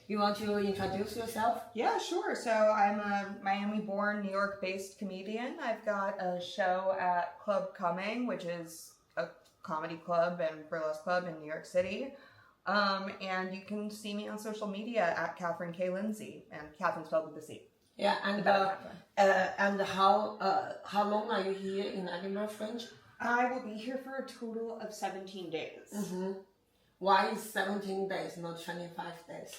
You want to introduce yourself? Yeah, sure. So I'm a Miami-born, New York-based comedian. I've got a show at Club Coming, which is a comedy club and burlesque club in New York City. And you can see me on social media at Catherine K. Lindsay, and Catherine spelled with a C. Yeah, and how long are you here in Edinburgh, French? I will be here for a total of 17 days. Mm-hmm. Why is 17 days, not 25 days?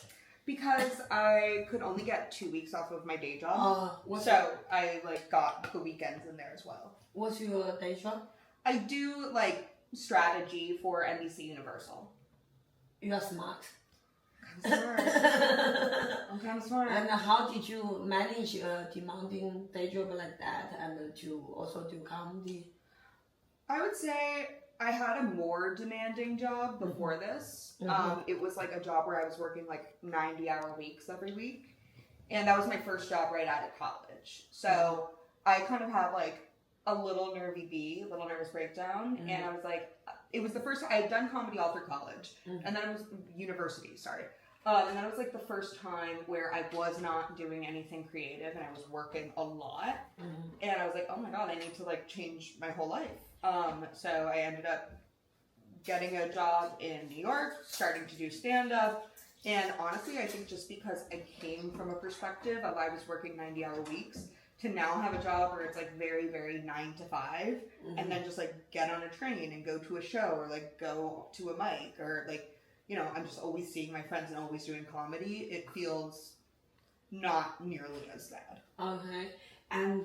Because I could only get 2 weeks off of my day job. So I got the weekends in there as well. What's your day job? I do strategy for NBC Universal. You are smart. I'm kind of smart. And how did you manage a demanding day job like that and to also do comedy? I would say I had a more demanding job before this. Mm-hmm. It was a job where I was working 90-hour weeks every week. And that was my first job right out of college. So I kind of had a little nervous breakdown. Mm-hmm. And I was it was the first time I had done comedy all through college. Mm-hmm. And then it was university, sorry. And that was the first time where I was not doing anything creative and I was working a lot. Mm-hmm. And I was oh my God, I need to change my whole life. So I ended up getting a job in New York, starting to do stand-up. And honestly, I think just because I came from a perspective of I was working 90-hour weeks to now have a job where it's very, very 9 to 5, mm-hmm. and then just get on a train and go to a show or go to a mic or I'm just always seeing my friends and always doing comedy. It feels not nearly as bad. Okay. And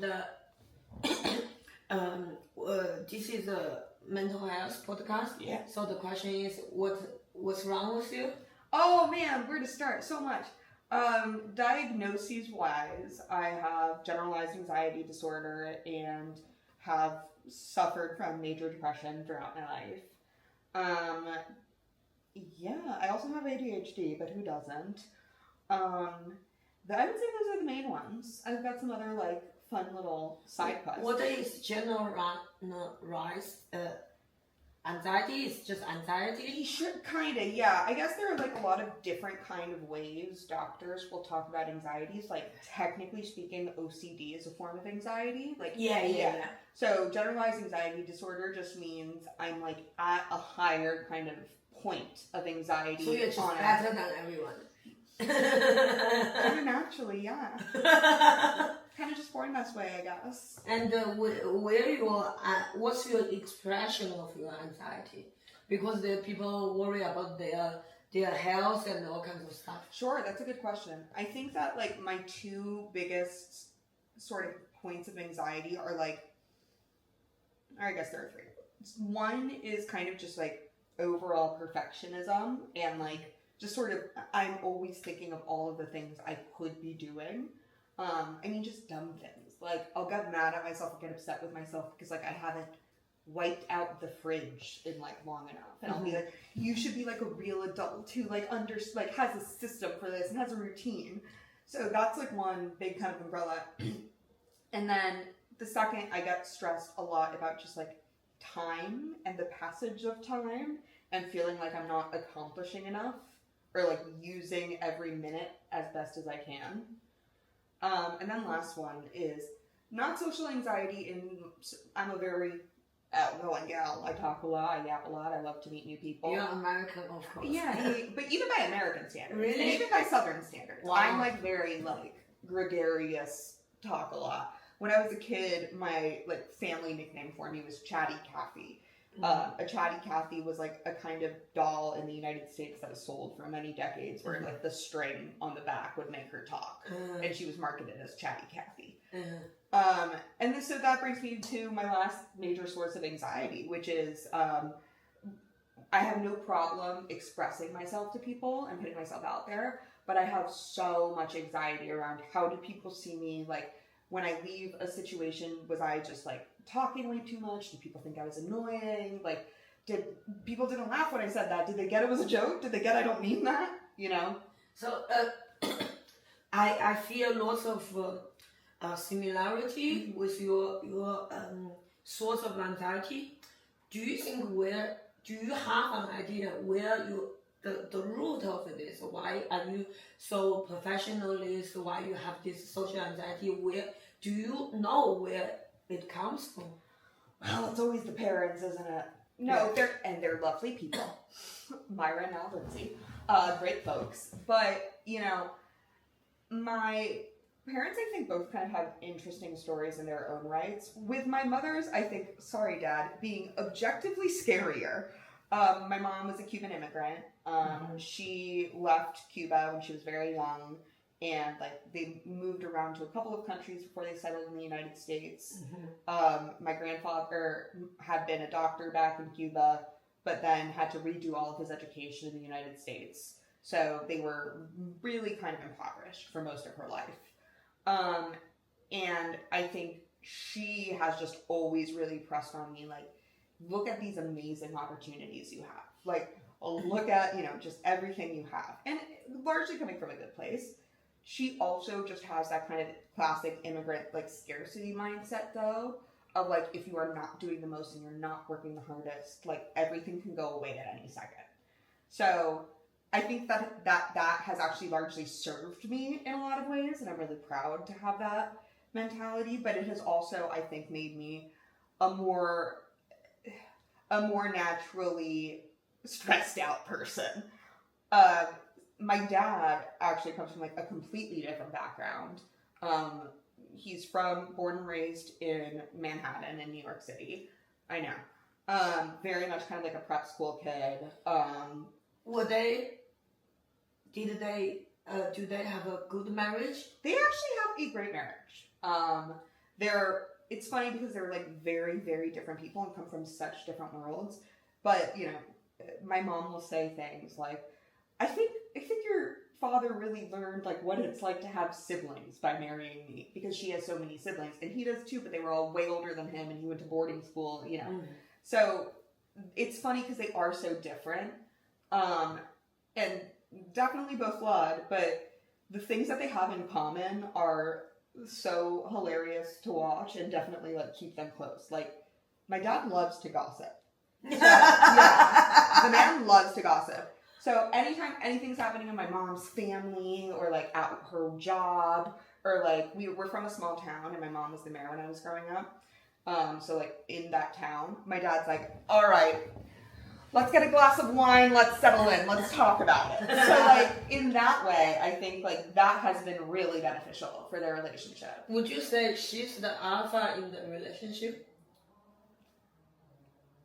this is a mental health podcast. Yeah. So the question is, what's wrong with you? Oh man, where to start? So much. Diagnoses wise, I have generalized anxiety disorder and have suffered from major depression throughout my life. Yeah, I also have ADHD, but who doesn't? I would say those are the main ones. I've got some other fun little side quests. What is generalized anxiety? Is just anxiety? Sure, kind of, yeah. I guess there are a lot of different kind of ways doctors will talk about anxieties. Technically speaking, OCD is a form of anxiety. Yeah. So generalized anxiety disorder just means I'm at a higher kind of point of anxiety. So you're just better than everyone. Kind of naturally, yeah. Kind of just born this way, I guess. And what's your expression of your anxiety? Because the people worry about their health and all kinds of stuff. Sure, that's a good question. I think that my two biggest sort of points of anxiety are I guess there are three. One is kind of just overall perfectionism and just sort of I'm always thinking of all of the things I could be doing. Just dumb things. I'll get mad at myself and get upset with myself because I haven't wiped out the fridge in long enough, and I'll be you should be a real adult who has a system for this and has a routine. So that's one big kind of umbrella. And then the second, I get stressed a lot about just time and the passage of time and feeling I'm not accomplishing enough or using every minute as best as I can. And then last one is not social anxiety. I'm a very outgoing gal. I talk a lot, I yap a lot, I love to meet new people. You're American, of course. Yeah, but even by American standards. Really? And even by Southern standards. Wow. I'm very gregarious, talk a lot. When I was a kid, my family nickname for me was Chatty Cathy. Mm-hmm. A Chatty Cathy was a kind of doll in the United States that was sold for many decades where the string on the back would make her talk. And she was marketed as Chatty Cathy. So that brings me to my last major source of anxiety, which is I have no problem expressing myself to people and putting myself out there, but I have so much anxiety around how do people see me, when I leave a situation, was I just talking way too much? Did people think I was annoying? Did people didn't laugh when I said that? Did they get it was a joke? Did they get I don't mean that? So I feel lots of similarity with your source of anxiety. Do you have an idea where you the root of this. Why are you so perfectionist? Why you have this social anxiety? Where do you know where it comes from? Well, it's always the parents, isn't it? No, they're lovely people. Myra and now Lindsay. Great folks. But, you know, my parents, I think, both kind of have interesting stories in their own rights. With my mother's, I think, sorry, Dad, being objectively scarier. My mom was a Cuban immigrant. She left Cuba when she was very young, and like they moved around to a couple of countries before they settled in the United States. My grandfather had been a doctor back in Cuba, but then had to redo all of his education in the United States. So they were really kind of impoverished for most of her life. And I think she has just always really pressed on me, like, look at these amazing opportunities you have. Like, look at, you know, just everything you have. And largely coming from a good place. She also just has that kind of classic immigrant, like, scarcity mindset, though, of, like, if you are not doing the most and you're not working the hardest, like, everything can go away at any second. So I think that has actually largely served me in a lot of ways, and I'm really proud to have that mentality, but it has also, I think, made me a more naturally stressed out person. My dad actually comes from like a completely different background. He's born and raised in Manhattan in New York City. I know. Very much kind of like a prep school kid. Do they have a good marriage? They actually have a great marriage. It's funny because they're like very, very different people and come from such different worlds. But, you know, my mom will say things like, I think your father really learned like what it's like to have siblings by marrying me, because she has so many siblings, and he does too, but they were all way older than him, and he went to boarding school, you know. So it's funny because they are so different, and definitely both flawed, but the things that they have in common are so hilarious to watch, and definitely like keep them close. Like, my dad loves to gossip. So, yeah, the man loves to gossip. So anytime anything's happening in my mom's family, or like at her job, or like we're from a small town, and my mom was the mayor when I was growing up. So like in that town, my dad's like, all right, let's get a glass of wine, let's settle in, let's talk about it. So like in that way, I think like that has been really beneficial for their relationship. Would you say she's the alpha in the relationship?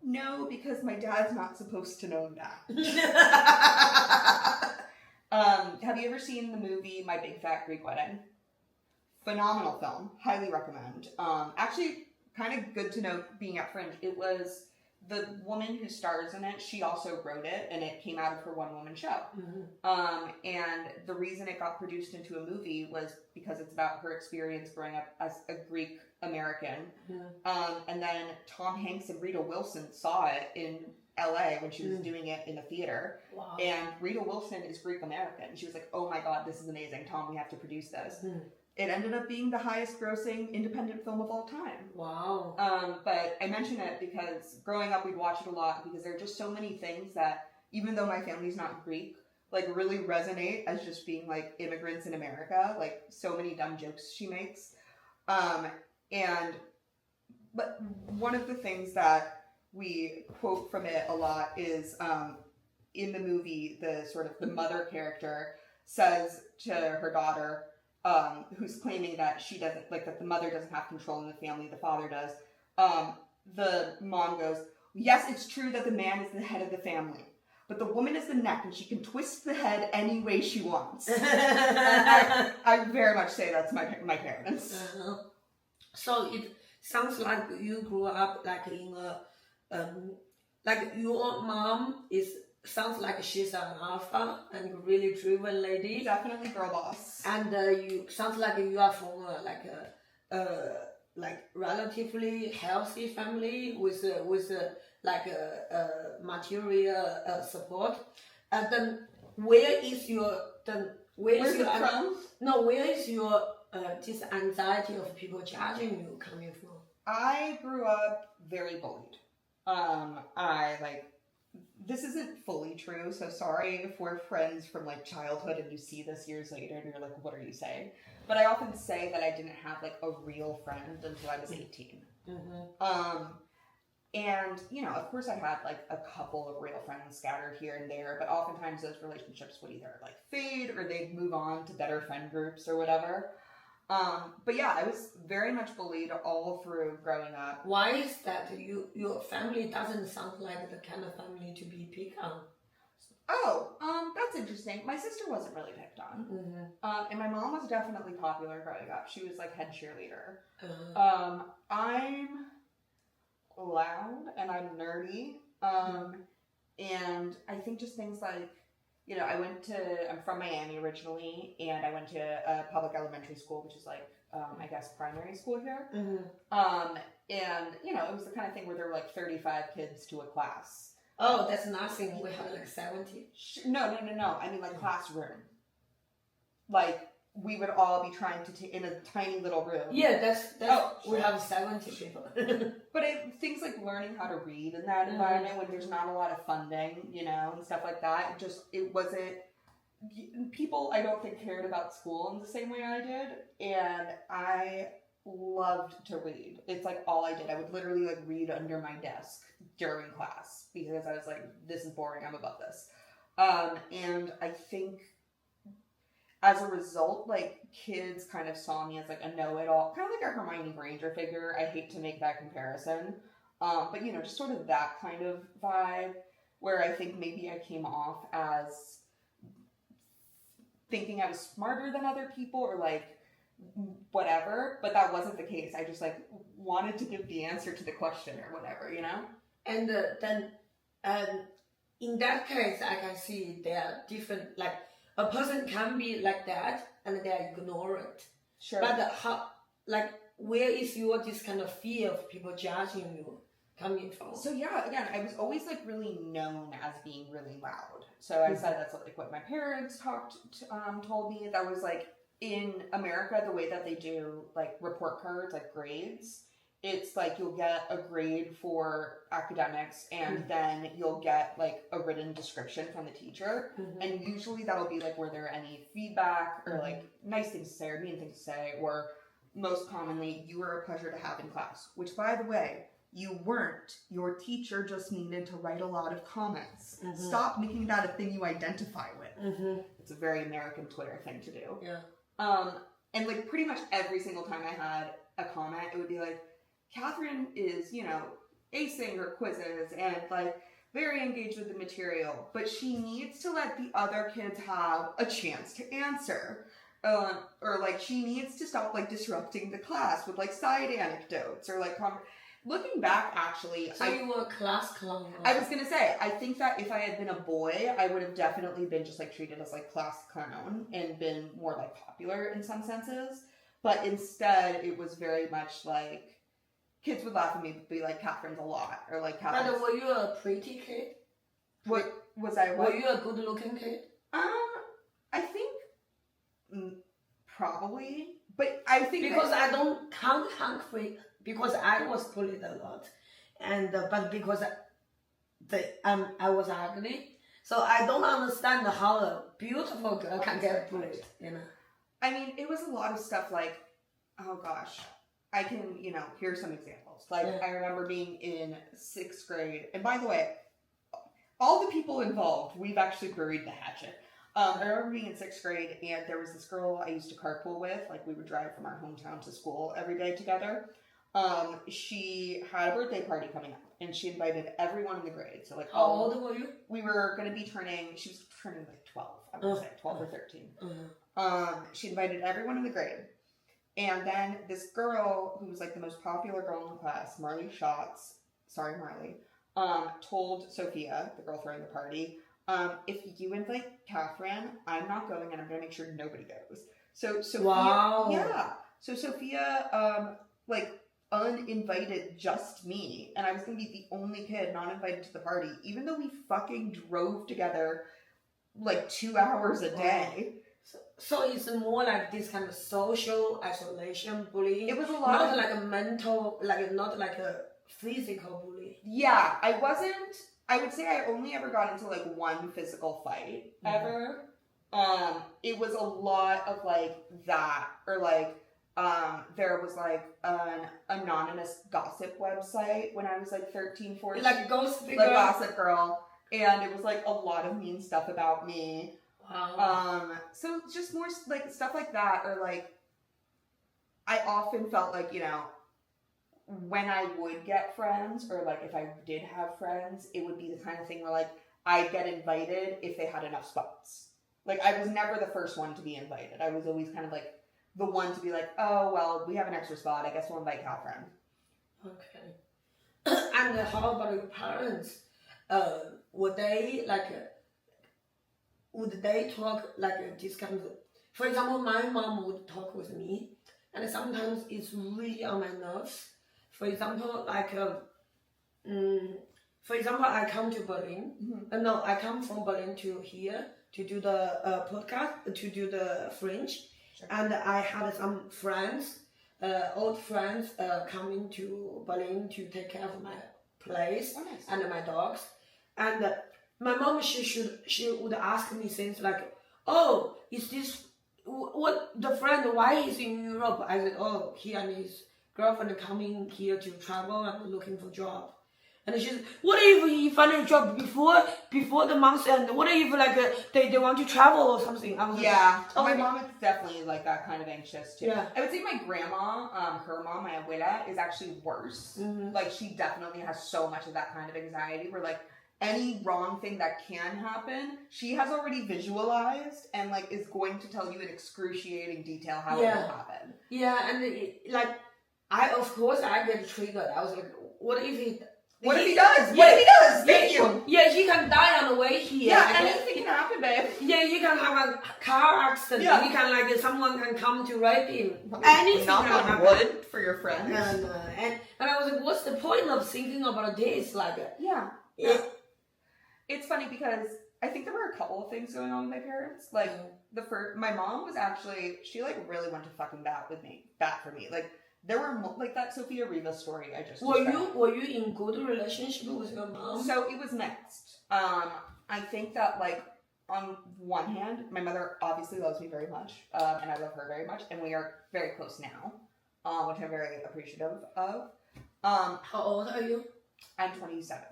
No, because my dad's not supposed to know that. Have you ever seen the movie My Big Fat Greek Wedding? Phenomenal film. Highly recommend. Actually, kind of good to know, being at Fringe. It was the woman who stars in it. She also wrote it, and it came out of her one-woman show. And the reason it got produced into a movie was because it's about her experience growing up as a Greek-American. And then Tom Hanks and Rita Wilson saw it in LA when she was doing it in the theater. Wow. And Rita Wilson is Greek-American. She was like, oh my God, this is amazing. Tom, we have to produce this. It ended up being the highest grossing independent film of all time. Wow. But I mention it because growing up, we'd watch it a lot, because there are just so many things that, even though my family's not Greek, like really resonate as just being like immigrants in America. Like so many dumb jokes she makes. But one of the things that we quote from it a lot is in the movie, the mother character says to her daughter, who's claiming that she doesn't, like, that the mother doesn't have control in the family, the father does. The mom goes, yes, it's true that the man is the head of the family, but the woman is the neck, and she can twist the head any way she wants. I very much say that's my parents. So it sounds like you grew up like in a, like your mom sounds like she's an alpha and really driven lady. Definitely girl boss. And you sounds like you are from like relatively healthy family with material support. And then where is your this anxiety of people judging you coming from? I grew up very bullied. this isn't fully true, so sorry if we're friends from like childhood and you see this years later and you're like, what are you saying? But I often say that I didn't have like a real friend until I was 18. And, you know, of course I had like a couple of real friends scattered here and there, but oftentimes those relationships would either like fade or they'd move on to better friend groups or whatever. But yeah, I was very much bullied all through growing up. Why is that? Your family doesn't sound like the kind of family to be picked on. Oh, that's interesting. My sister wasn't really picked on. And my mom was definitely popular growing up. She was like head cheerleader. I'm loud and I'm nerdy. And I think just things like, you know, I'm from Miami originally, and I went to a public elementary school, which is like, I guess, primary school here. And, you know, it was the kind of thing where there were like 35 kids to a class. Oh, that's nothing. We have like 70. No. I mean, like classroom. Like, we would all be trying to in a tiny little room. Yeah, that's we have 70 people. But things like learning how to read in that environment when there's not a lot of funding, you know, and stuff like that. It wasn't, people I don't think cared about school in the same way I did. And I loved to read. It's like all I did. I would literally like read under my desk during class because I was like, this is boring, I'm above this. And I think as a result, like, kids kind of saw me as like a know-it-all, kind of like a Hermione Granger figure. I hate to make that comparison. But, you know, just sort of that kind of vibe where I think maybe I came off as thinking I was smarter than other people or like whatever, but that wasn't the case. I just like wanted to give the answer to the question or whatever, you know? And then in that case, I can see there are different, like, a person can be like that and they are ignorant. Sure. But where is this kind of fear of people judging you coming from? So yeah, again, I was always like really known as being really loud. So I said that's like what my parents told me. That was like in America, the way that they do like report cards, like grades. It's like you'll get a grade for academics and then you'll get like a written description from the teacher. And usually that'll be like were there any feedback or like nice things to say or mean things to say, or most commonly, you were a pleasure to have in class. Which, by the way, you weren't. Your teacher just needed to write a lot of comments. Stop making that a thing you identify with. It's a very American Twitter thing to do. Yeah. And like pretty much every single time I had a comment, it would be like, Catherine is, you know, acing her quizzes and like very engaged with the material, but she needs to let the other kids have a chance to answer. Or like she needs to stop like disrupting the class with like side anecdotes or like looking back actually. So you were a class clown. I was gonna say, I think that if I had been a boy, I would have definitely been just like treated as like class clown and been more like popular in some senses. But instead it was very much like kids would laugh at me, be like, Catherine's a lot, or like Catherine's... But were you a pretty kid? What was I? What? Were you a good-looking kid? I think probably, but I think because I don't count because I was bullied a lot, and but because I was ugly, so I don't understand how a beautiful girl can get bullied. You know. I mean, it was a lot of stuff like, oh gosh. I can, you know, here's some examples. Like, I remember being in 6th grade, and by the way, all the people involved, we've actually buried the hatchet. I remember being in 6th grade, and there was this girl I used to carpool with. Like, we would drive from our hometown to school every day together. She had a birthday party coming up, and she invited everyone in the grade. So, like, how old were you? We were going to be she was turning like 12, I would say, 12 or 13. She invited everyone in the grade. And then this girl, who was like the most popular girl in the class, Marley Schatz, sorry Marley, told Sophia, the girl throwing the party, if you invite Catherine, I'm not going and I'm going to make sure nobody goes. So Sophia, So Sophia, like uninvited just me, and I was going to be the only kid not invited to the party, even though we fucking drove together like 2 hours a day. So it's more like this kind of social isolation bullying. It was a lot not like a mental, like not like a physical bullying. Yeah, I I would say I only ever got into like one physical fight ever. It was a lot of like that, or like there was like an anonymous gossip website when I was like 13, 14. Like Gossip Girl? Like Gossip Girl. And it was like a lot of mean stuff about me. Wow. So just more like stuff like that, or like I often felt like, you know, when I would get friends, or like if I did have friends, it would be the kind of thing where like I'd get invited if they had enough spots. Like I was never the first one to be invited. I was always kind of like the one to be like, oh well, we have an extra spot, I guess we'll invite Catherine. Okay. And how about your parents? Would they talk like this kind of? For example, my mom would talk with me, and sometimes it's really on my nerves. For example, I come to Berlin. Mm-hmm. No, I come from Berlin to here to do the podcast, to do the French. Sure. And I had some friends, old friends, coming to Berlin to take care of my place. Oh, nice. And my dogs. And my mom, she would ask me things like, oh, is this what the friend? Why he's in Europe? I said, oh, he and his girlfriend coming here to travel and looking for job. And she said, what if he find a job before the month end? What if like they want to travel or something? I was yeah, like, my mom is definitely like that kind of anxious too. Yeah. I would say my grandma, her mom, my abuela, is actually worse. Mm-hmm. Like she definitely has so much of that kind of anxiety where like any wrong thing that can happen, she has already visualized and like is going to tell you in excruciating detail how it will happen. Yeah, and of course I get triggered. I was like, what if he does? What if he does? Thank you. Yeah, he can die on the way here. Yeah, anything can happen, babe. Yeah, you can have a car accident. Yeah. You can someone can come to rape him. Anything Knock can on happen. wood for your friends. And I was like, what's the point of thinking about this? Yeah. It's funny because I think there were a couple of things going on with my parents. Like my mom was actually, she like really went to fucking bat for me. Like there were like that Sophia Rivas story I just described. Were you in good relationship with your mom? So it was mixed. I think that like on one hand, my mother obviously loves me very much, and I love her very much, and we are very close now, which I'm very appreciative of. How old are you? I'm 27.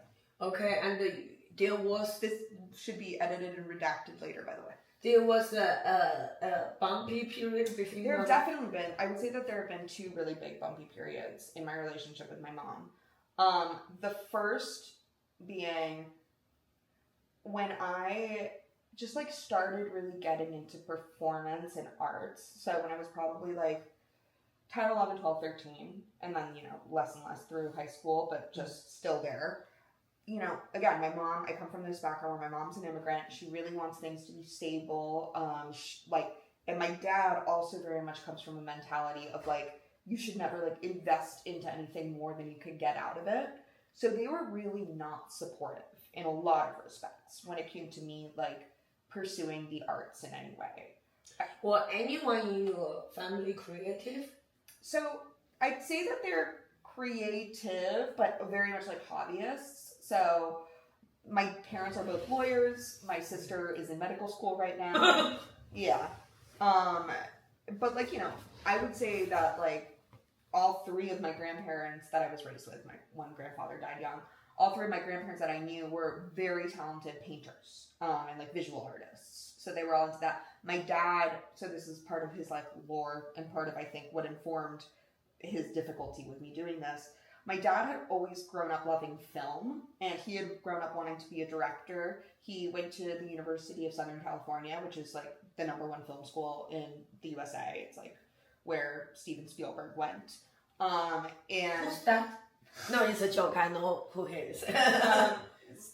Okay, and there was This should be edited and redacted later, by the way. There was a bumpy period between. There have definitely been. I would say that there have been two really big bumpy periods in my relationship with my mom. The first being when I just like started really getting into performance and arts. So when I was probably like 10, 11, 12, 13, and then, you know, less and less through high school, but just still there. You know, again, my mom, I come from this background where my mom's an immigrant. She really wants things to be stable. And my dad also very much comes from a mentality of like, you should never like invest into anything more than you could get out of it. So they were really not supportive in a lot of respects when it came to me like pursuing the arts in any way. Well, anyone in your family creative? So I'd say that they're creative, but very much like hobbyists. So my parents are both lawyers. My sister is in medical school right now. Yeah. But like, you know, I would say that like all three of my grandparents that I was raised with, my one grandfather died young, all three of my grandparents that I knew were very talented painters, and like visual artists. So they were all into that. My dad, so this is part of his like lore and part of, I think, what informed his difficulty with me doing this. My dad had always grown up loving film, and he had grown up wanting to be a director. He went to the University of Southern California, which is like the #1 film school in the USA. It's like where Steven Spielberg went. And who's that? No, it's a joke. I know who he is.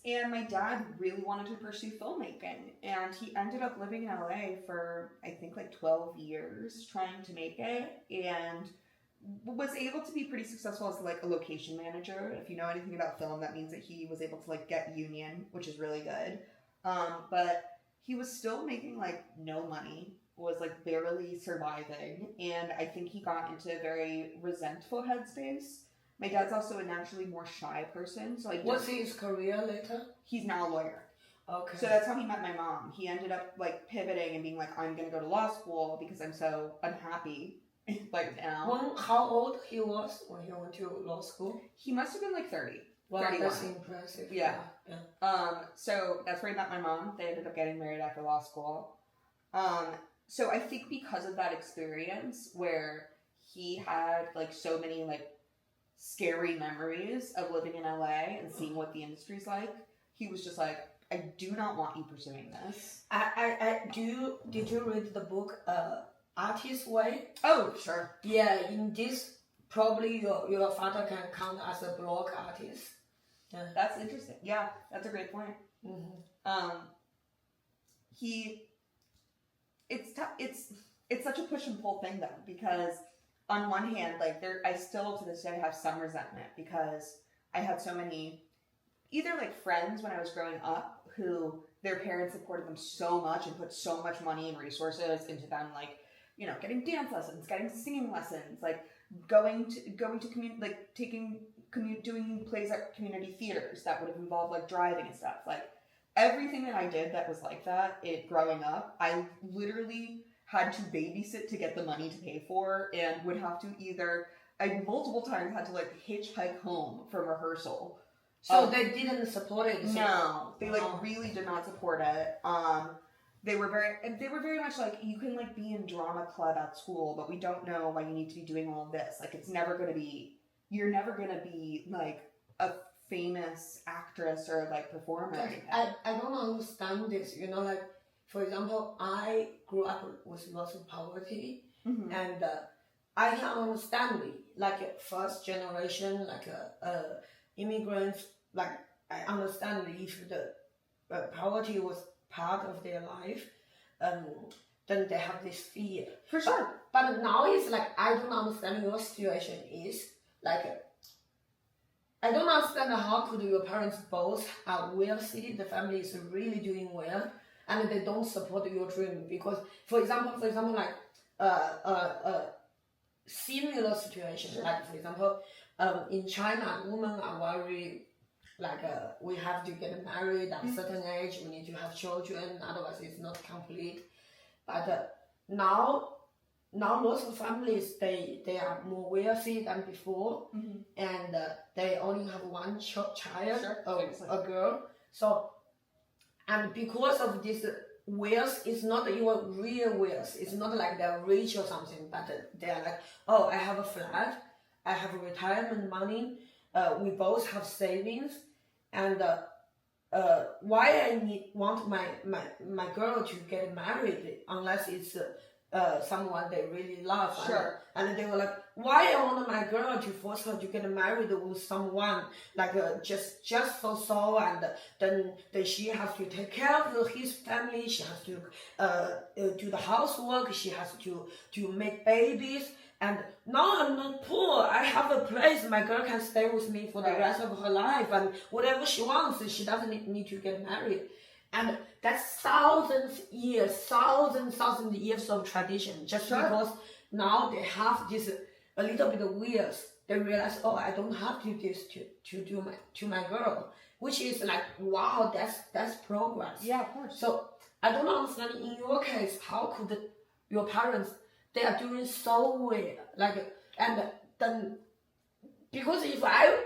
And my dad really wanted to pursue filmmaking, and he ended up living in LA for I think like 12 years trying to make it, and was able to be pretty successful as like a location manager. If you know anything about film, that means that he was able to like get union, which is really good. But he was still making like no money, was like barely surviving, and I think he got into a very resentful headspace. My dad's also a naturally more shy person, so what's his career later? He's now a lawyer. Okay. So that's how he met my mom. He ended up like pivoting and being like, I'm gonna go to law school because I'm so unhappy like now. How old he was when he went to law school? He must have been like 30. Wow, 31. that's impressive. Yeah. Yeah. So that's where he met my mom. They ended up getting married after law school. So I think because of that experience where he had like so many like scary memories of living in LA and seeing what the industry's like, he was just like, I do not want you pursuing this. Did you read the book Artist's Way? Oh, sure. Yeah, in this probably your father can count as a block artist. Yeah. That's interesting. Yeah, that's a great point. Mm-hmm. It's such a push and pull thing though, because on one hand, like I still to this day have some resentment because I had so many either like friends when I was growing up who their parents supported them so much and put so much money and resources into them, like, you know, getting dance lessons, getting singing lessons, like going to community, like doing plays at community theaters that would have involved like driving and stuff. Like everything that I did that was like that, growing up, I literally had to babysit to get the money to pay for, and would have to I multiple times had to like hitchhike home from rehearsal. So they didn't support it? No, they like really did not support it. They were very much like, you can like be in drama club at school, but we don't know why you need to be doing all of this. Like you're never gonna be like a famous actress or like performer. Like, I don't understand this, you know, like for example, I grew up with lots of poverty, mm-hmm. and I can understand it, like first generation, like immigrants, like I understand if the poverty was part of their life, then they have this fear. For sure. But now it's like, I don't understand your situation is, like, I don't understand how could your parents both are wealthy, the family is really doing well, and they don't support your dream. Because, for example, like, similar situation, sure. like, for example, in China, women are very, like, we have to get married at a certain age, we need to have children, otherwise it's not complete. But now lots of families, they are more wealthy than before, mm-hmm. and they only have one child, sure. a girl. So, and because of this wealth, it's not your real wealth. It's not like they're rich or something, but they're like, oh, I have a flat, I have retirement money, we both have savings, and why I want my girl to get married unless it's someone they really love. Sure. And they were like, why I want my girl to force her to get married with someone like just so, and then she has to take care of his family, she has to do the housework, she has to make babies. And now I'm not poor, I have a place, my girl can stay with me for the rest of her life, and whatever she wants, she doesn't need to get married. And that's thousands years of tradition, just sure. because now they have this a little bit of weird. They realize, oh, I don't have to do this to do to my girl, which is like, wow, that's progress. Yeah, of course. So I don't understand in your case, how could your parents, they are doing so well, like, and then because if I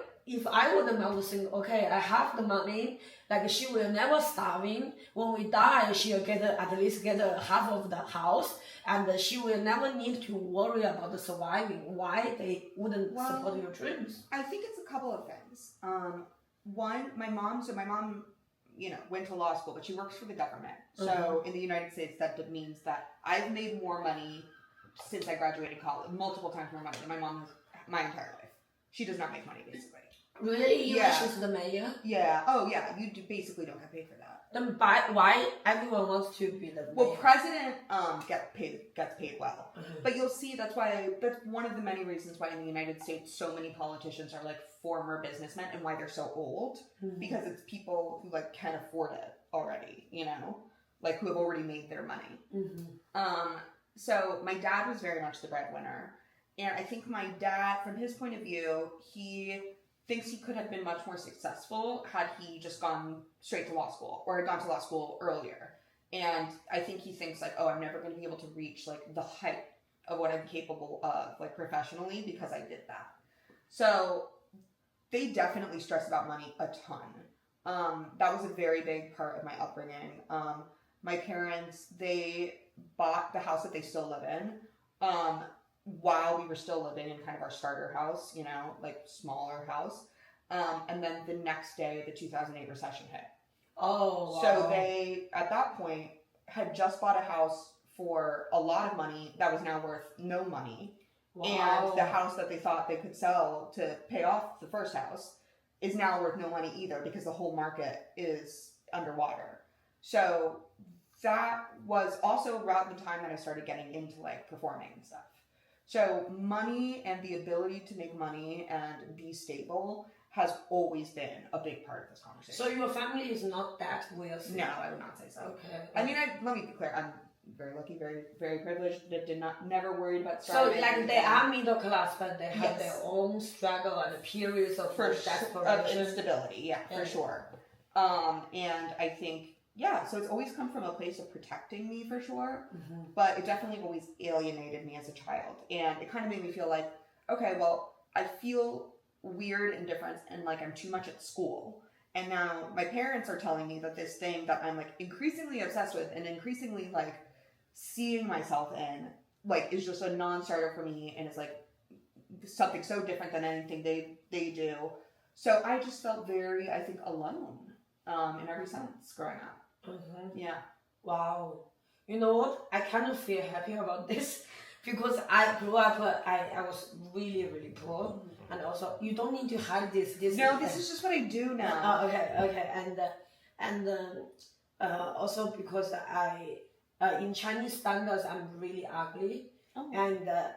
were them, I would think, okay, I have the money, like she will never starving. When we die, she'll at least get half of the house, and she will never need to worry about the surviving. Why they wouldn't support your dreams? I think it's a couple of things. One, my mom, you know, went to law school, but she works for the government. So in the United States, that means that I've made more money since I graduated college, multiple times more money than my mom has my entire life. She does not make money, basically. Really? Yeah. She's the mayor? Yeah. Oh, yeah. You basically don't get paid for that. Then why everyone wants to be the mayor? Well, president gets paid well. But you'll see that's one of the many reasons why in the United States so many politicians are like former businessmen, and why they're so old, because it's people who like can afford it already, you know, like who have already made their money. So my dad was very much the breadwinner, And I think my dad, from his point of view, he thinks he could have been much more successful had he just gone straight to law school or had gone to law school earlier. And I think he thinks like, oh, I'm never going to be able to reach like the height of what I'm capable of like professionally because I did that. So they definitely stress about money a ton. That was a very big part of my upbringing. My parents, they bought the house that they still live in while we were still living in kind of our starter house, you know, like smaller house. And then the next day, the 2008 recession hit. Oh, wow. So they, at that point, had just bought a house for a lot of money that was now worth no money. Wow. And the house that they thought they could sell to pay off the first house is now worth no money either because the whole market is underwater. So that was also around the time that I started getting into like performing and stuff. So money and the ability to make money and be stable has always been a big part of this conversation. So your family is not that wealthy? No, I would not say so. Okay. I mean, let me be clear. I'm very lucky, very privileged. Never worried about So starving. like they are middle class, but they have Yes. their own struggle and periods of of desperation. instability, yeah, for sure. And I think, yeah, so it's always come from a place of protecting me for sure, but it definitely always alienated me as a child. And it kind of made me feel like, okay, well, I feel weird and different and like I'm too much at school. And now my parents are telling me that this thing that I'm like increasingly obsessed with and increasingly like seeing myself in, like, is just a non-starter for me and is like something so different than anything they do. So I just felt very, I think, alone in every sense growing up. Yeah. Wow. You know what? I kind of feel happy about this because I grew up, I was really, really poor. And also, you don't need to hide this. No, this is just what I do now. Okay. And also because I, in Chinese standards, I'm really ugly. Oh.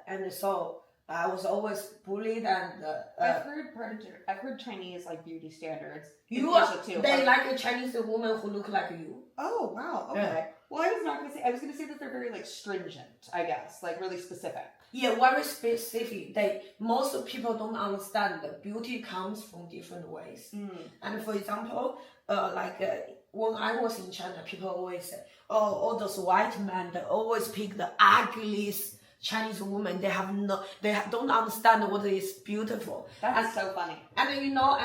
And so I was always bullied and I've heard Chinese like beauty standards. they too. like a Chinese woman who look like you. Oh wow, okay. Yeah. Well, I was gonna say that they're very like stringent, I guess, like really specific. Yeah, very specific. Most people don't understand that beauty comes from different ways. And for example, when I was in China, people always say, "Oh, all those white men, they always pick the ugliest Chinese woman. They don't understand what is beautiful." That's so funny. And you know,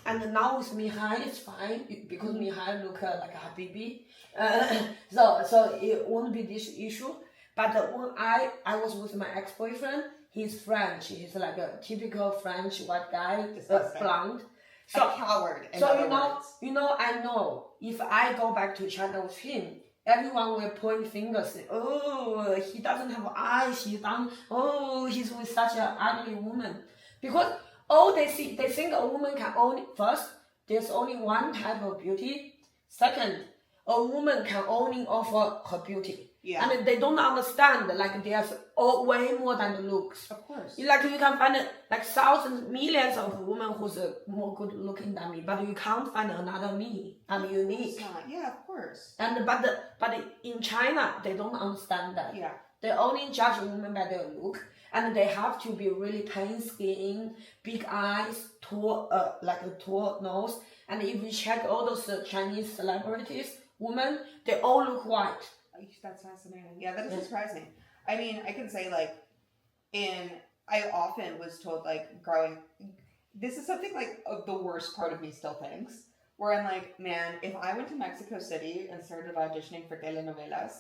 and now with Mihai, it's fine because Mihai look like a habibi. So it won't be this issue. But when I was with my ex-boyfriend, he's French. He's like a typical French white guy, blonde. So a coward. So I know if I go back to China with him, everyone will point fingers. Oh, he doesn't have eyes. He's with such an ugly woman. Because all they think a woman can only, first, there's only one type of beauty. Second, a woman can only offer her beauty. Yeah. And they don't understand like there's way more than the looks. Of course. Like you can find like thousands, millions of women who's more good looking than me, but you can't find another me. I'm unique. Yeah, of course. And but in China they don't understand that. Yeah. They only judge women by their look, and they have to be really pale skin, big eyes, tall like a tall nose. And if you check all those Chinese celebrities, women, they all look white. That's fascinating. Yeah, that is surprising. I mean, I can say like, I often was told like growing, this is something like the worst part of me still thinks, where I'm like, man, if I went to Mexico City and started auditioning for telenovelas,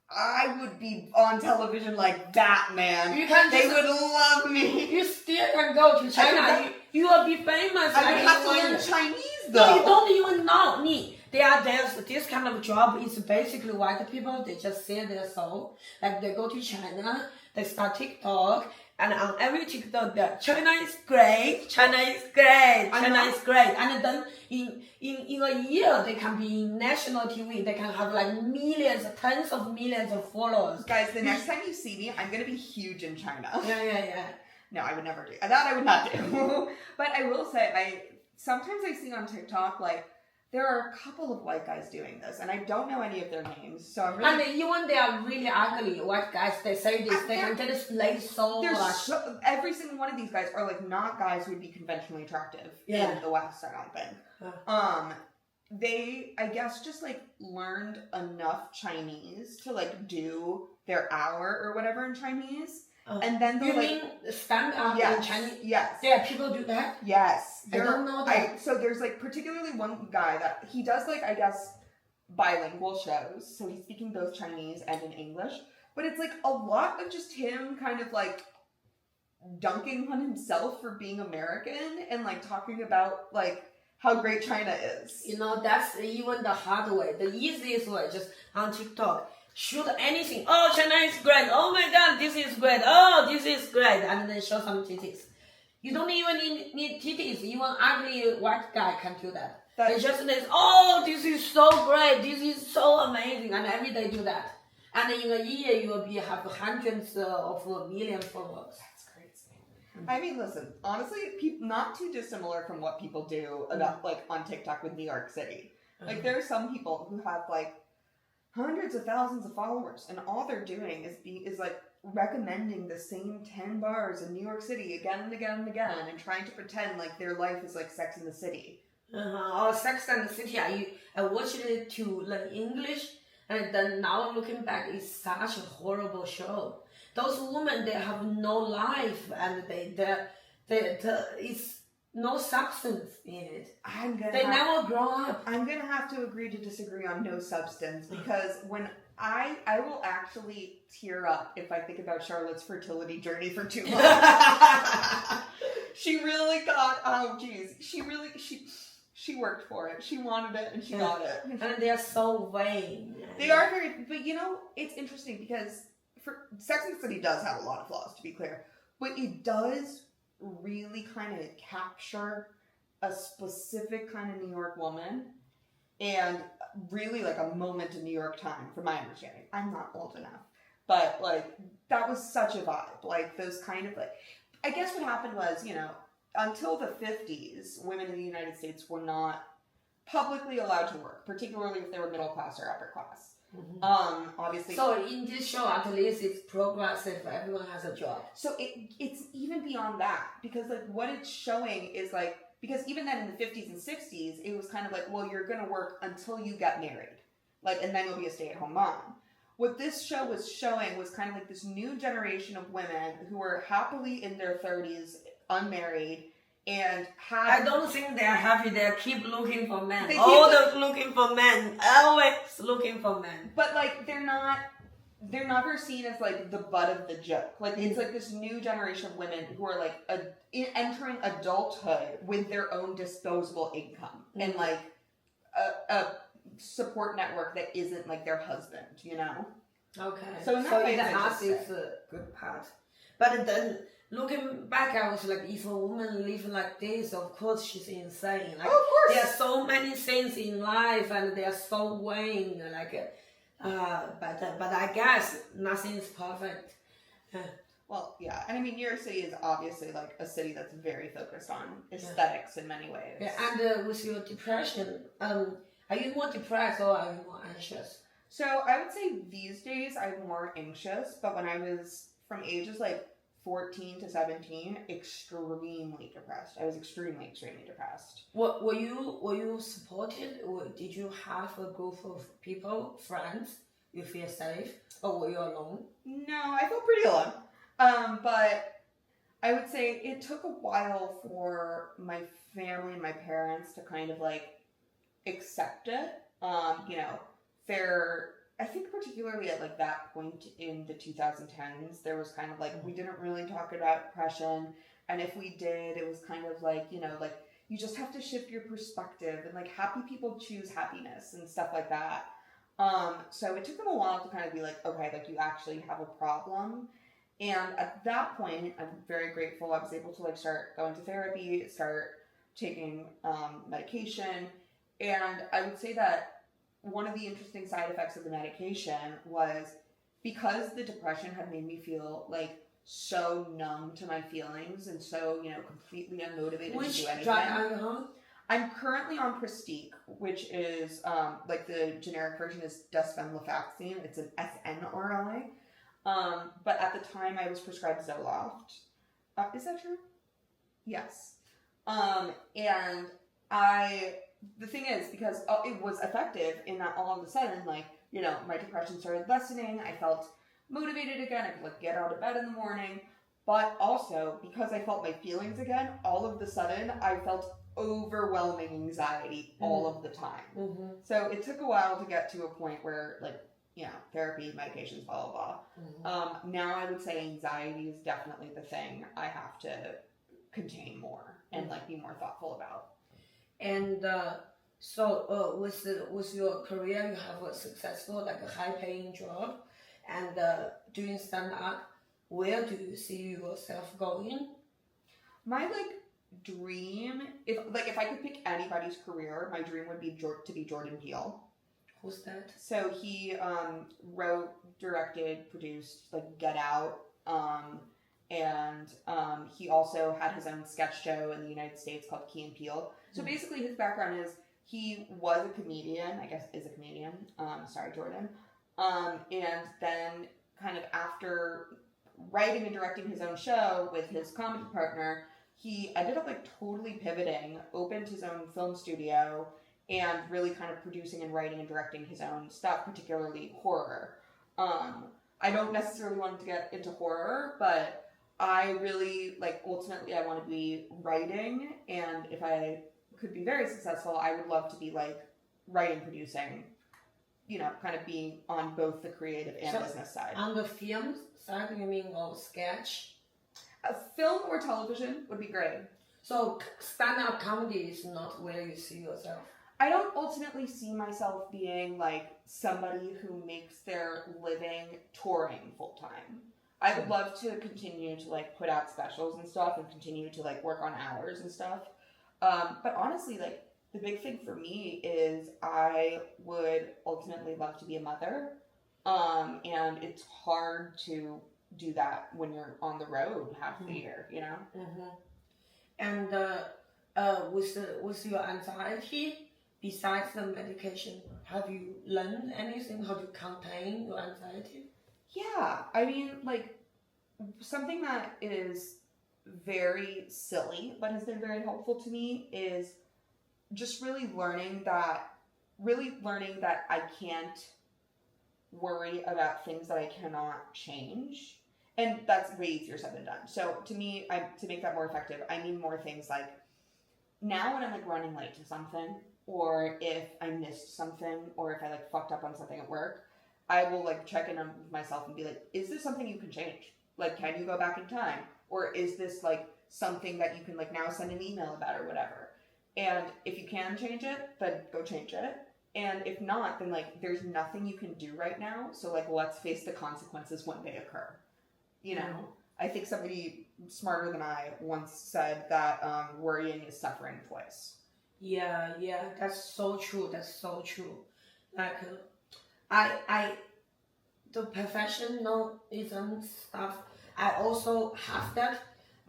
I would be on television like that, man. They would love me. You still can go to China. You will be famous. I would have to learn Chinese though. No, you don't even know me. There's this kind of job is basically white people. They just sell their soul. Like they go to China, they start TikTok, and on every TikTok, China is great, China is great, China is great. And then in a year, they can be in national TV. They can have like millions, tens of millions of followers. Guys, the next time you see me, I'm gonna be huge in China. Yeah. No, I would never do that. I would not do. But I will say, sometimes I see on TikTok like there are a couple of white guys doing this, and I don't know any of their names, so I'm really... And even they are really ugly white guys, they say this, they can get laid so much. Every single one of these guys are like not guys who would be conventionally attractive in the West, I don't think. They, I guess, just like learned enough Chinese to like do their hour or whatever in Chinese. And then you mean stand up in Chinese? Yes. Yeah, people do that? Yes. I don't know that. So there's like particularly one guy that he does like, I guess, bilingual shows. So he's speaking both Chinese and in English. But it's like a lot of just him kind of like dunking on himself for being American and like talking about like how great China is. You know, that's even the hard way. The easiest way, just on TikTok. Shoot anything. Oh, China is great. Oh my God, this is great. Oh, this is great. And then show some titties. You don't even need titties. Even ugly white guy can do that. They just say, oh, this is so great. This is so amazing. And every day do that. And in a year, you will have hundreds of million followers. That's crazy. I mean, listen, honestly, not too dissimilar from what people do about like on TikTok with New York City. Like there are some people who have like hundreds of thousands of followers, and all they're doing is like recommending the same 10 bars in New York City again and again and again, and trying to pretend like their life is like Sex in the City. Or Sex and the City. I watched it to learn English, and then now looking back, it's such a horrible show. Those women, they have no life, and it's no substance in it. They never grow up. I'm gonna have to agree to disagree on no substance, because when I will actually tear up if I think about Charlotte's fertility journey for 2 months. She really got, she worked for it. She wanted it and she got it. And they are so vain. They are very, but you know, it's interesting because Sex and the City does have a lot of flaws, to be clear, but it does really kind of capture a specific kind of New York woman, and really like a moment in New York time, from my understanding. I'm not old enough, but like that was such a vibe. Like those kind of like, I guess what happened was, you know, until the 50s, women in the United States were not publicly allowed to work, particularly if they were middle class or upper class. Obviously. So in this show, at least it's progressive. Everyone has a job. So it's even beyond that, because like what it's showing is like, because even then in the 50s and 60s, it was kind of like, well, you're gonna work until you get married, like, and then you'll be a stay-at-home mom. What this show was showing was kind of like this new generation of women who were happily in their 30s, unmarried, and I don't think they're happy. They keep looking for men. Always looking for men. Always looking for men. But like they're never seen as like the butt of the joke. Like it's like this new generation of women who are like entering adulthood with their own disposable income and like a support network that isn't like their husband, you know? Okay. So in that way, that is a good part. But then looking back, I was like, if a woman live like this, of course she's insane. Like, of course. There are so many things in life, and they are so vain. Like, but I guess nothing is perfect. Well, yeah, and I mean, New York City is obviously like a city that's very focused on aesthetics in many ways. Yeah, and with your depression, are you more depressed or are you more anxious? So I would say these days I'm more anxious, but when I was from ages like 14 to 17, extremely depressed. I was extremely depressed. Were you supported, or did you have a group of people, friends, you feel safe, or were you alone? No, I felt pretty alone. But I would say it took a while for my family and my parents to kind of like accept it. You know, I think particularly at like that point in the 2010s, there was kind of like, we didn't really talk about depression. And if we did, it was kind of like, you know, like you just have to shift your perspective, and like happy people choose happiness and stuff like that. So it took them a while to kind of be like, okay, like you actually have a problem. And at that point, I'm very grateful I was able to like start going to therapy, start taking medication. And I would say that one of the interesting side effects of the medication was, because the depression had made me feel like so numb to my feelings and so, you know, completely unmotivated to do anything. Which drug are you on? I'm currently on Prestique, which is like the generic version is desvenlafaxine. It's an SNRI. But at the time I was prescribed Zoloft. Is that true? Yes. And the thing is, because it was effective in that all of a sudden, like, you know, my depression started lessening. I felt motivated again. I could like get out of bed in the morning. But also, because I felt my feelings again, all of a sudden I felt overwhelming anxiety all of the time. Mm-hmm. So it took a while to get to a point where, like, you know, therapy, medications, blah, blah, blah. Mm-hmm. Now I would say anxiety is definitely the thing I have to contain more and like be more thoughtful about. And so with your career, you have a successful, like a high-paying job, and doing stand-up. Where do you see yourself going? My like dream, if I could pick anybody's career, my dream would be to be Jordan Peele. Who's that? So he wrote, directed, produced like Get Out, and he also had his own sketch show in the United States called Key and Peele. So basically his background is he was a comedian, I guess is a comedian, sorry Jordan, and then kind of after writing and directing his own show with his comedy partner, he ended up like totally pivoting, opened his own film studio, and really kind of producing and writing and directing his own stuff, particularly horror. I don't necessarily want to get into horror, but I really, like, ultimately I want to be writing, and if I could be very successful, I would love to be, like, writing, producing, you know, kind of being on both the creative and business side. On the film side, you mean sketch? A film or television would be great. So stand-up comedy is not where you see yourself? I don't ultimately see myself being like somebody who makes their living touring full time. I would love to continue to like put out specials and stuff and continue to like work on hours and stuff. But honestly, like the big thing for me is I would ultimately love to be a mother. And it's hard to do that when you're on the road half the year, you know? Mm-hmm. And with your anxiety, besides the medication, have you learned anything how to contain your anxiety? Yeah, I mean, like, something that is very silly but has been very helpful to me is just really learning that I can't worry about things that I cannot change. And that's way easier said than done. So to me, to make that more effective, I mean more things like, now when I'm like running late to something, or if I missed something, or if I like fucked up on something at work, I will like check in on myself and be like, is this something you can change? Like, can you go back in time? Or is this like something that you can like now send an email about or whatever? And if you can change it, then go change it. And if not, then like there's nothing you can do right now. So like let's face the consequences when they occur. You know, I think somebody smarter than I once said that worrying is suffering twice. Yeah, that's so true. Like, the perfectionism stuff, I also have that.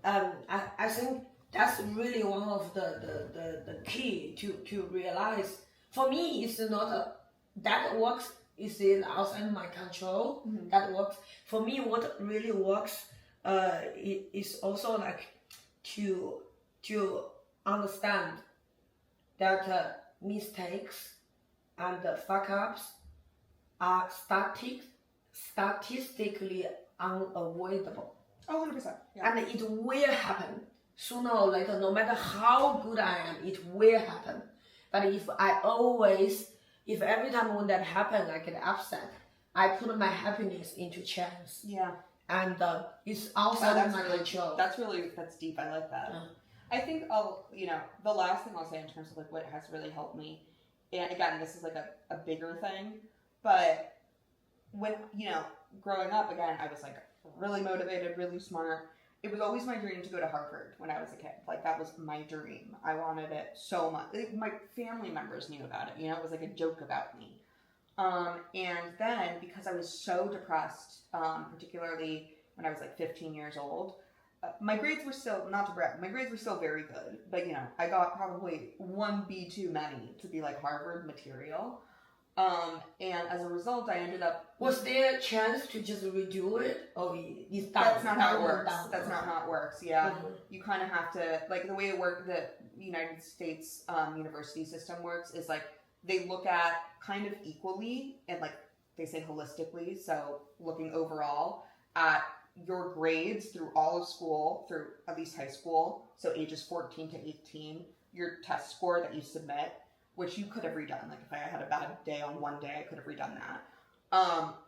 I think that's really one of the key to realize. For me, it's not that works. Is it outside my control? Mm-hmm. That works for me. What really works is also like to understand that mistakes and fuck ups are statistically unavoidable. Oh, 100%. Yeah. And it will happen sooner or later. No matter how good I am, it will happen. But if every time when that happens, I get upset, I put my happiness into chance. Yeah. And it's outside of my control. That's deep. I like that. I think the last thing I'll say in terms of like what has really helped me, and again, this is like a bigger thing, but when, growing up, again, I was like really motivated, really smart. It was always my dream to go to Harvard when I was a kid. Like, that was my dream. I wanted it so much. My family members knew about it. It was like a joke about me. And then, because I was so depressed, particularly when I was like 15 years old, my grades were still, not to brag, my grades were still very good. But, you know, I got probably one B too many to be like Harvard material. And as a result, I ended up... Was there a chance to just redo it? Or you That's not how it works. That's not how it works, yeah. Mm-hmm. You kind of have to, like, the way the United States university system works is, like, they look at kind of equally, and, like, they say holistically, so looking overall at your grades through all of school, through at least high school, so ages 14 to 18, your test score that you submit, which you could have redone. Like, if I had a bad day on one day, I could have redone that.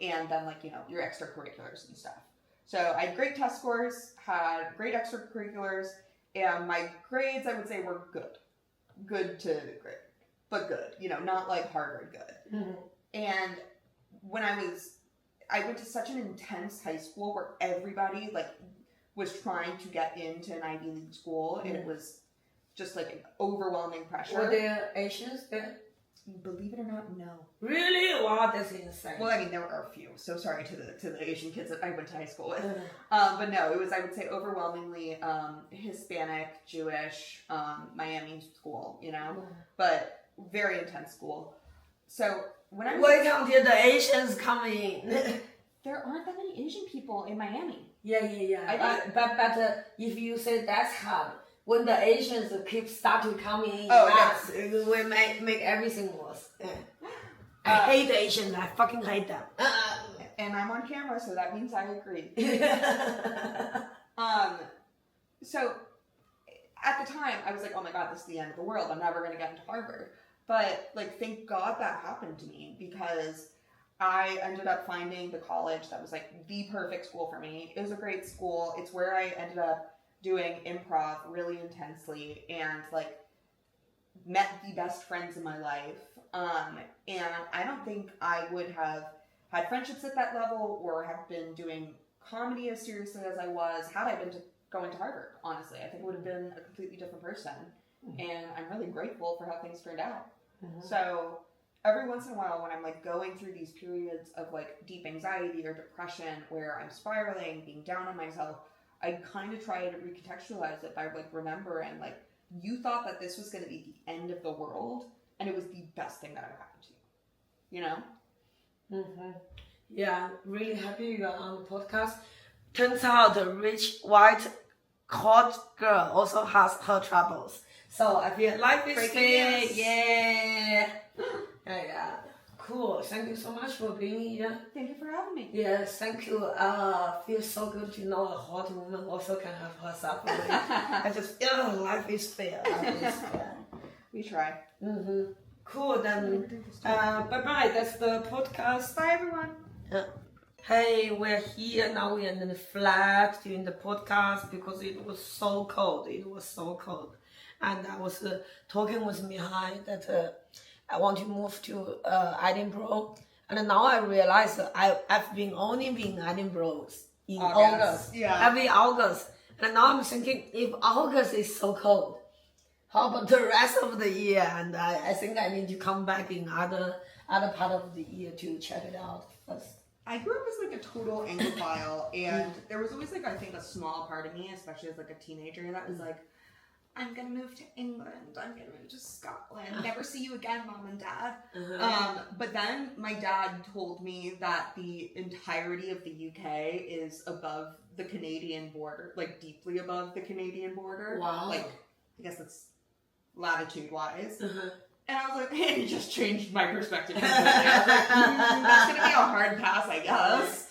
And then, like, you know, your extracurriculars and stuff. So I had great test scores, had great extracurriculars, and my grades, I would say, were good. Good to great, but good. You know, not like Harvard good. Mm-hmm. And when I went to such an intense high school where everybody, like, was trying to get into an Ivy League school, and it was just, like, an overwhelming pressure. Were there Asians there? Believe it or not, no. Really? Wow, that's insane. Well, I mean, there were a few. So sorry to the Asian kids that I went to high school with. But no, it was, I would say, overwhelmingly Hispanic, Jewish, Miami school, you know? But very intense school. So when I was... Wait until the Asians come in. There aren't that many Asian people in Miami. Yeah. But if you say that's hard, when the Asians start to come in, it will make everything worse. I hate the Asians. I fucking hate them. And I'm on camera, so that means I agree. So at the time, I was like, oh my God, this is the end of the world. I'm never going to get into Harvard. But, like, thank God that happened to me, because I ended up finding the college that was, like, the perfect school for me. It was a great school. It's where I ended up doing improv really intensely and, like, met the best friends in my life. And I don't think I would have had friendships at that level or have been doing comedy as seriously as I was had I been going to Harvard, honestly. I think it would have been a completely different person. And I'm really grateful for how things turned out. So every once in a while when I'm, like, going through these periods of, like, deep anxiety or depression where I'm spiraling, being down on myself, I kind of try to recontextualize it by, like, remembering, like, you thought that this was going to be the end of the world, and it was the best thing that ever happened to you. You know? Yeah, really happy you're on the podcast. Turns out the rich, white, hot girl also has her troubles. So I feel life is fair. Yeah. Cool. Thank you so much for being here. Thank you for having me. Yes, thank you. Feels so good to know a hot woman also can have her suffering. I just, life is fair. Life is fair. We try. Cool, then. Bye-bye. That's the podcast. Bye, everyone. Hey, we're here now. We're in the flat doing the podcast because it was so cold. And I was talking with Mihai that I want to move to Edinburgh. And now I realize I've been only been in Edinburgh in August. Yeah. Every August. And now I'm thinking, if August is so cold, how about the rest of the year? And I think I need to come back in other part of the year to check it out first. I grew up as, like, a total Anglophile, and there was always, like, I think a small part of me, especially as, like, a teenager, that was like, I'm gonna move to England, I'm gonna move to Scotland, never see you again, Mom and Dad. But then my dad told me that the entirety of the UK is above the Canadian border, like, deeply above the Canadian border. Wow. Like, I guess that's latitude-wise. And I was like, hey, he just changed my perspective completely. I was like, that's gonna be a hard pass, I guess.